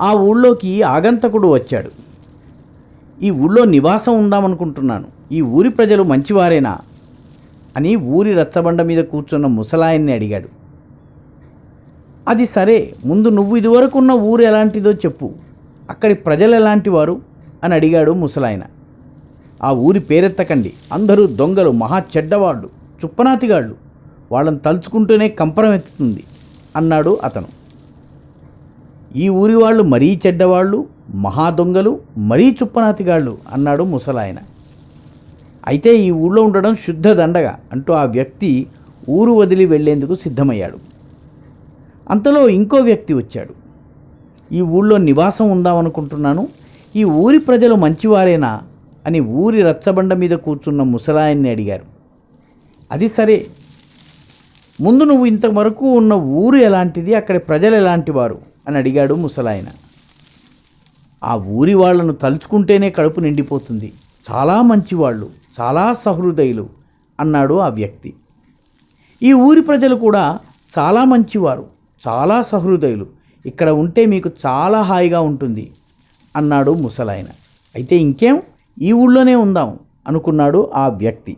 ఆ ఊళ్ళోకి ఆగంతకుడు వచ్చాడు. ఈ ఊళ్ళో నివాసం ఉందామనుకుంటున్నాను, ఈ ఊరి ప్రజలు మంచివారేనా అని ఊరి రచ్చబండ మీద కూర్చున్న ముసలాయన్ని అడిగాడు. అది సరే, ముందు నువ్వు ఇదివరకు ఉన్న ఊరు ఎలాంటిదో చెప్పు, అక్కడి ప్రజలు ఎలాంటి వారు అని అడిగాడు ముసలాయన. ఆ ఊరి పేరెత్తకండి, అందరూ దొంగలు, మహా చెడ్డవాళ్ళు, చుప్పనాతిగాళ్ళు, వాళ్ళని తలుచుకుంటూనే కంపరం ఎత్తుతుంది అన్నాడు అతను. ఈ ఊరి వాళ్ళు మరీ చెడ్డవాళ్ళు, మహా దొంగలు, మరీ చుప్పనాతిగాళ్ళు అన్నాడు ముసలాయన. అయితే ఈ ఊళ్ళో ఉండడం శుద్ధ దండగ అంటూ ఆ వ్యక్తి ఊరు వదిలి వెళ్లేందుకు సిద్ధమయ్యాడు. అంతలో ఇంకో వ్యక్తి వచ్చాడు. ఈ ఊళ్ళో నివాసం ఉందామనుకుంటున్నాను, ఈ ఊరి ప్రజలు మంచివారేనా అని ఊరి రచ్చబండ మీద కూర్చున్న ముసలాయన్ని అడిగారు. అది సరే, ముందు నువ్వు ఇంతవరకు ఉన్న ఊరు ఎలాంటిది, అక్కడి ప్రజలు ఎలాంటి వారు అని అడిగాడు ముసలాయన. ఆ ఊరి వాళ్లను తలుచుకుంటేనే కడుపు నిండిపోతుంది, చాలా మంచివాళ్ళు, చాలా సహృదయులు అన్నాడు ఆ వ్యక్తి. ఈ ఊరి ప్రజలు కూడా చాలా మంచివారు, చాలా సహృదయులు, ఇక్కడ ఉంటే మీకు చాలా హాయిగా ఉంటుంది అన్నాడు ముసలాయన. అయితే ఇంకేం, ఈ ఊళ్ళోనే ఉందాం అనుకున్నాడు ఆ వ్యక్తి.